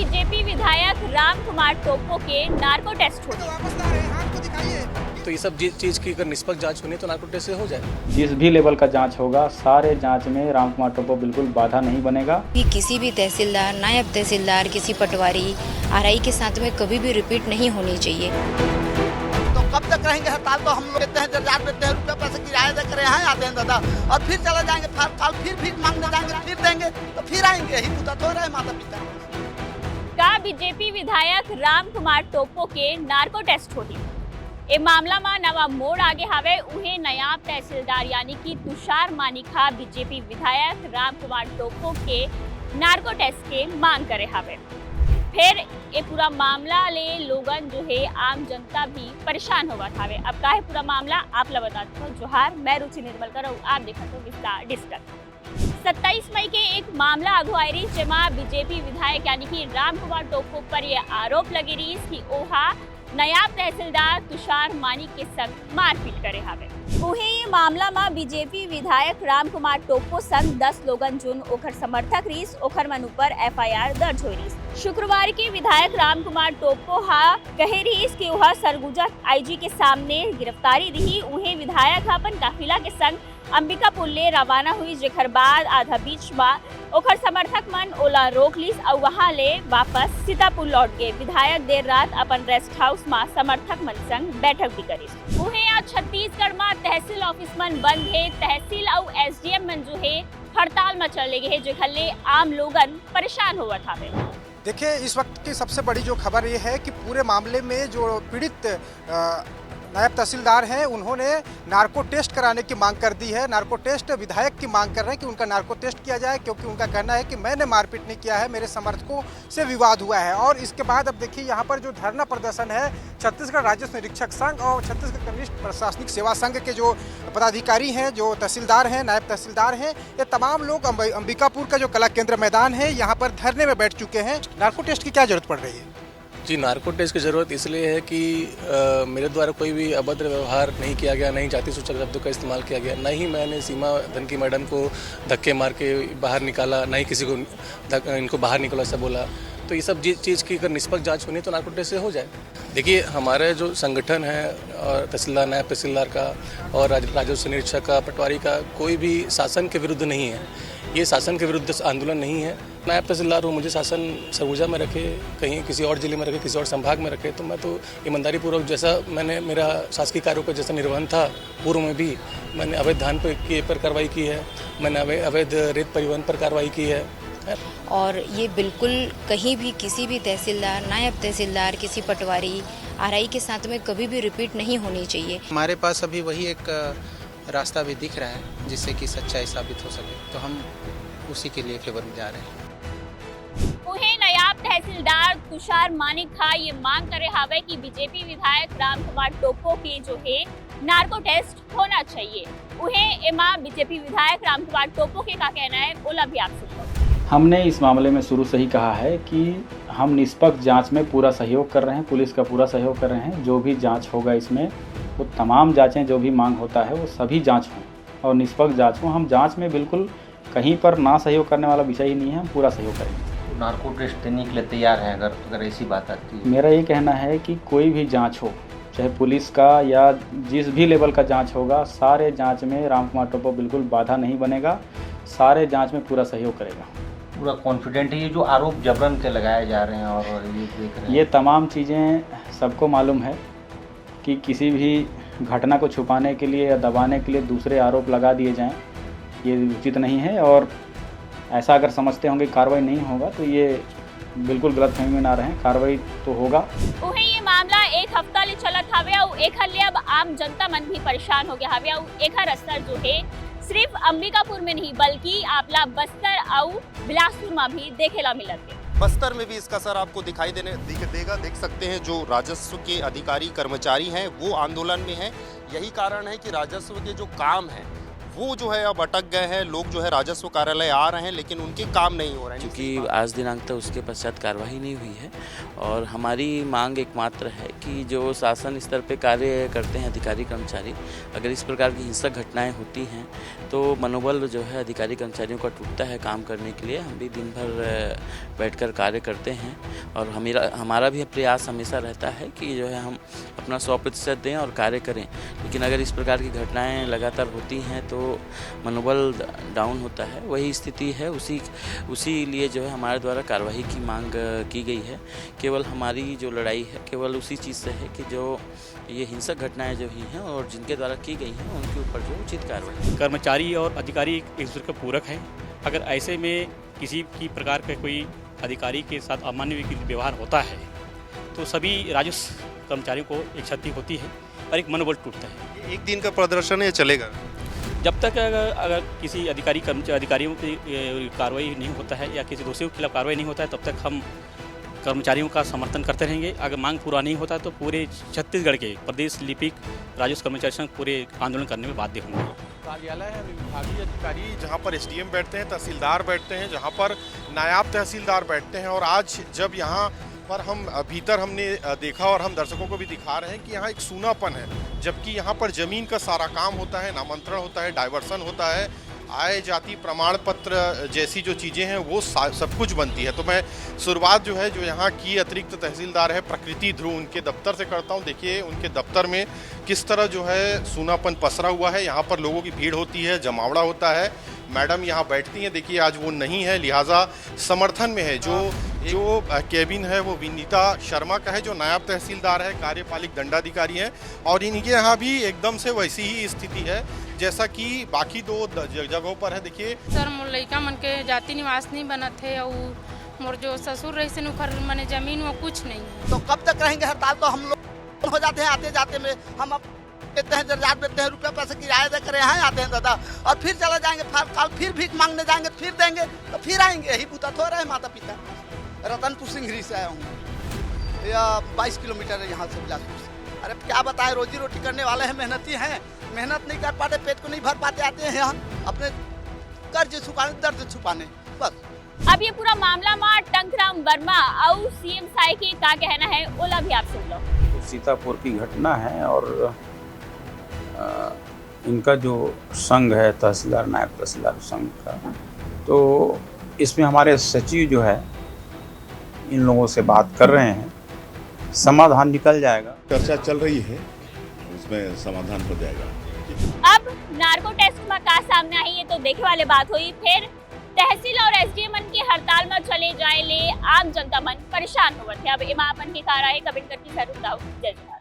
BJP विधायक रामकुमार टोप्पो के narco test हो तो ये सब चीज़ की अगर निष्पक्ष जांच होनी तो नार्को टेस्ट से हो जाए। जिस भी लेवल का जांच होगा सारे जांच में रामकुमार टोप्पो बिल्कुल बाधा नहीं बनेगा। कि किसी भी तहसीलदार, नायब तहसीलदार, किसी पटवारी, आरआई के साथ में कभी भी रिपीट नहीं होनी चाहिए। तो कब तक रहेंगे हड़ताल? तो हम लोग देते हैं, जर्जात देते हैं, रुपये पैसे किराया देकर यहाँ आते हैं दादा, और फिर चले जाएंगे, कल फिर मांगने जाएंगे, फिर देंगे तो फिर आएंगे। यही मुद्दा तो रहे माता पिता का बीजेपी विधायक रामकुमार टोप्पो के नार्को टेस्ट होती ए मामला में नवा मोड़ आगे हवे। उन्हें नायब तहसीलदार यानी कि तुषार मानिका बीजेपी विधायक रामकुमार टोप्पो के नार्को टेस्ट के मांग करे हवे। फिर ये पूरा मामला ले लोगन जो है आम जनता भी परेशान होगा था। अब का है पूरा मामला आप लोग बता दो। जोहार, मैं रुचि निर्मल करो, आप देखा तो विस्तार डिस्कस। 27 मई के एक मामला आगू आई रही जेमा बीजेपी विधायक यानी कि रामकुमार टोप्पो पर यह आरोप लगी रही कि ओहा नायब तहसीलदार तुषार मानिक के संग मारपीट करे हवे। उहे ये मामला में बीजेपी विधायक रामकुमार टोप्पो संग 10 लोगन जुन ओखर समर्थक रहीस, ओखर मन ऊपर एफआईआर दर्ज हुई रही। शुक्रवार के विधायक रामकुमार टोप्पो हा कहे रहीस कि वह सरगुजा आईजी के सामने गिरफ्तारी रही। उहे विधायक अपन काफिला के संग अंबिकापुर ले रवाना हुई, जेकर बाद आधा बीच में ओखर समर्थक मन ओला रोक लीस और वहां ले वापस सीतापुर लौट गए। विधायक देर रात अपन रेस्ट हाउस में समर्थक मन संग बैठक भी करी। उन्हें आज छत्तीसगढ़ में तहसील ऑफिस मन बंद है। तहसील और एसडीएम मन जो है हड़ताल में चले गए हैं, जेकर ले आम लोगन परेशान हुआ था। देखिए, इस वक्त की सबसे बड़ी जो खबर ये है कि पूरे मामले में जो पीड़ित नायब तहसीलदार हैं उन्होंने नार्को टेस्ट कराने की मांग कर दी है। नार्को टेस्ट विधायक की मांग कर रहे हैं कि उनका नार्को टेस्ट किया जाए, क्योंकि उनका कहना है कि मैंने मारपीट नहीं किया है, मेरे समर्थकों से विवाद हुआ है। और इसके बाद अब देखिए यहाँ पर जो धरना प्रदर्शन है, छत्तीसगढ़ राजस्व निरीक्षक संघ और छत्तीसगढ़ कनिष्ठ प्रशासनिक सेवा संघ के जो पदाधिकारी हैं, जो तहसीलदार हैं, नायब तहसीलदार हैं, ये तमाम लोग अंबिकापुर का जो कला केंद्र मैदान है यहाँ पर धरने में बैठ चुके हैं। नार्को टेस्ट की क्या जरूरत पड़ रही है? जी, नार्को टेस्ट की ज़रूरत इसलिए है कि मेरे द्वारा कोई भी अभद्र व्यवहार नहीं किया गया, नहीं जाति सूचक शब्दों का इस्तेमाल किया गया, नहीं मैंने सीमा धनकी मैडम को धक्के मार के बाहर निकाला, नहीं किसी को इनको बाहर निकलो ऐसा बोला। तो ये सब चीज़ की अगर निष्पक्ष जांच होनी तो नार्को टेस्ट से हो जाए। देखिए, हमारे जो संगठन है और तहसीलदार, नायब तहसीलदार का और राजस्व निरीक्षक का, पटवारी का, कोई भी शासन के विरुद्ध नहीं है। ये शासन के विरुद्ध आंदोलन नहीं है। नायब तहसीलदार हूँ, मुझे शासन सरगुजा में रखे, कहीं किसी और जिले में रखे, किसी और संभाग में रखे, तो मैं तो ईमानदारी पूर्वक जैसा मैंने मेरा शासकीय कार्यों का जैसा निर्वहन था पूर्व में भी, मैंने अवैध धान पर कार्रवाई की है, मैंने अवैध रेत परिवहन पर कार्रवाई की है। और ये बिल्कुल कहीं भी किसी भी तहसीलदार, नायब तहसीलदार, किसी पटवारी, आरआई के साथ में कभी भी रिपीट नहीं होनी चाहिए। हमारे पास अभी वही एक रास्ता भी दिख रहा है जिससे कि सच्चाई साबित हो सके, तो हम उसी के लिए फेवर में जा रहे हैं। उन्हें नायब तहसीलदार तुषार मानिक खा ये मांग करे हवे कि बीजेपी विधायक रामकुमार टोप्पो के जो है नार्को टेस्ट होना चाहिए। उन्हें एमा बीजेपी विधायक रामकुमार टोप्पो के का कहना है, बोला भी आप सुनो। हमने इस मामले में शुरू से ही कहा है कि हम निष्पक्ष जांच में पूरा सहयोग कर रहे हैं, पुलिस का पूरा सहयोग कर रहे हैं। जो भी जांच होगा इसमें वो तमाम जांचें जो भी मांग होता है वो सभी जांच हों और निष्पक्ष जांच हो। हम जांच में बिल्कुल कहीं पर ना सहयोग करने वाला विषय ही नहीं है, हम पूरा सहयोग करेंगे। नार्को टेस्ट देने के लिए तैयार है अगर ऐसी बात आती है? मेरा ये कहना है कि कोई भी जांच हो, चाहे पुलिस का या जिस भी लेवल का जांच होगा, सारे जांच में रामकुमार टोप्पो बिल्कुल बाधा नहीं बनेगा, सारे जांच में पूरा सहयोग करेगा। पूरा कॉन्फिडेंट है। ये जो आरोप जबरन के लगाए जा रहे हैं और ये देख रहे हैं, ये तमाम चीज़ें सबको मालूम है कि किसी भी घटना को छुपाने के लिए या दबाने के लिए दूसरे आरोप लगा दिए जाएं, ये उचित नहीं है। और ऐसा अगर समझते होंगे कार्रवाई नहीं होगा तो ये बिल्कुल गलतफहमी में ना रहें, कार्रवाई तो होगा। उन्हें ये मामला एक हफ्ता ले चलत हवे और एक हल्ले अब आम जनता मन भी परेशान हो गया हवे और एक असर जो है सिर्फ अंबिकापुर में नहीं बल्कि आपला बस्तर और बिलासपुर में भी देखेला मिलत है। बस्तर में भी इसका असर आपको दिखाई देगा। देख सकते हैं, जो राजस्व के अधिकारी कर्मचारी हैं वो आंदोलन में हैं। यही कारण है कि राजस्व के जो काम हैं वो जो है अब अटक गए हैं। लोग जो है राजस्व कार्यालय आ रहे हैं लेकिन उनके काम नहीं हो रहे हैं, क्योंकि आज दिनांक तक उसके पश्चात कार्रवाई नहीं हुई है। और हमारी मांग एकमात्र है कि जो शासन स्तर पे कार्य करते हैं अधिकारी कर्मचारी, अगर इस प्रकार की हिंसक घटनाएं होती हैं तो मनोबल जो है अधिकारी कर्मचारियों का टूटता है काम करने के लिए। हम भी दिन भर बैठकर कार्य करते हैं और हमारा भी प्रयास हमेशा रहता है कि जो है हम अपना 100% दें और कार्य करें। लेकिन अगर इस प्रकार की घटनाएं लगातार होती हैं तो मनोबल डाउन होता है। वही स्थिति है, उसी लिए जो है हमारे द्वारा कार्रवाई की मांग की गई है। केवल हमारी जो लड़ाई है केवल उसी चीज़ से है कि जो ये हिंसक घटनाएं जो हुई हैं और जिनके द्वारा की गई हैं उनके ऊपर जो उचित कार्रवाई। कर्मचारी और अधिकारी एक दूसरे के पूरक हैं। अगर ऐसे में किसी की प्रकार का कोई अधिकारी के साथ अमान्य व्यवहार होता है तो सभी राजस्व कर्मचारियों को एक क्षति होती है और एक मनोबल टूटता है। एक दिन का प्रदर्शन है, चलेगा जब तक अगर किसी अधिकारियों की कार्रवाई नहीं होता है या किसी दोषियों के खिलाफ कार्रवाई नहीं होता है तब तक हम कर्मचारियों का समर्थन करते रहेंगे। अगर मांग पूरा नहीं होता तो पूरे छत्तीसगढ़ के प्रदेश लिपिक राजस्व कर्मचारी संघ पूरे आंदोलन करने में बाध्य होंगे। कार्यालय है, विभागीय अधिकारी जहां पर एसडीएम बैठते हैं, तहसीलदार बैठते हैं, जहां पर नायब तहसीलदार बैठते हैं। और आज जब यहां पर हम भीतर हमने देखा और हम दर्शकों को भी दिखा रहे हैं कि यहाँ एक सूनापन है, जबकि यहाँ पर ज़मीन का सारा काम होता है, नामांतरण होता है, डाइवर्सन होता है, आय जाति प्रमाण पत्र जैसी जो चीज़ें हैं वो सब कुछ बनती है। तो मैं शुरुआत जो है जो यहाँ की अतिरिक्त तहसीलदार है प्रकृति ध्रुव, उनके दफ्तर से करता हूँ। देखिए उनके दफ्तर में किस तरह जो है सूनापन पसरा हुआ है। यहाँ पर लोगों की भीड़ होती है, जमावड़ा होता है। मैडम यहाँ बैठती हैं, देखिए आज वो नहीं है, लिहाजा समर्थन में है। जो केबिन है वो विनीता शर्मा का है, जो नायब तहसीलदार है, कार्यपालिक दंडाधिकारी हैं। और इनके यहाँ भी एकदम से वैसी ही स्थिति है जैसा कि बाकी दो जगहों पर है। देखिए सर, मोर लइका मन के जाति निवास नहीं बनत है और मोर जो ससुर रही से उखर मने जमीन वो कुछ नहीं है। तो कब तक रहेंगे हड़ताल? तो हम लोग हो जाते हैं आते जाते में, हम अब देते हैं जर्जात देते हैं, रुपया पैसे किराया दे कर यहाँ आते हैं दादा, और फिर चले जाएंगे। कल फिर भीख मांगने जाएंगे, फिर देंगे तो फिर आएंगे। यही पूछा थोड़ा है माता पिता। रतनपुर सिंघरी से आया हूँ, या 22 किलोमीटर है यहाँ से बिलासपुर से। अरे क्या बताएं, रोजी रोटी करने वाले हैं, मेहनती हैं, मेहनत नहीं कर पाते, पेट को नहीं भर पाते, आते हैं यहाँ अपने कर्ज छुपाने, दर्द छुपाने, बस। अब ये पूरा मामला में टंकराम वर्मा और सीएम साई के क्या कहना है, ओला भी आप सुन लो। सीतापुर की घटना है और इनका जो संघ है तहसीलदार नायब तहसीलदार संघ का, तो इसमें हमारे सचिव जो है इन लोगों से बात कर रहे हैं, समाधान निकल जाएगा। चर्चा चल रही है, उसमें समाधान हो जाएगा। अब नार्को टेस्ट में क्या सामने आई है तो देखे वाले बात हुई। फिर तहसील और एसडीएम की हड़ताल में चले जाए ले आम जनता मन परेशान होवत है। अब इमा अपन की कार है कमेंट करके जरूर बताओ। जय जवाहर।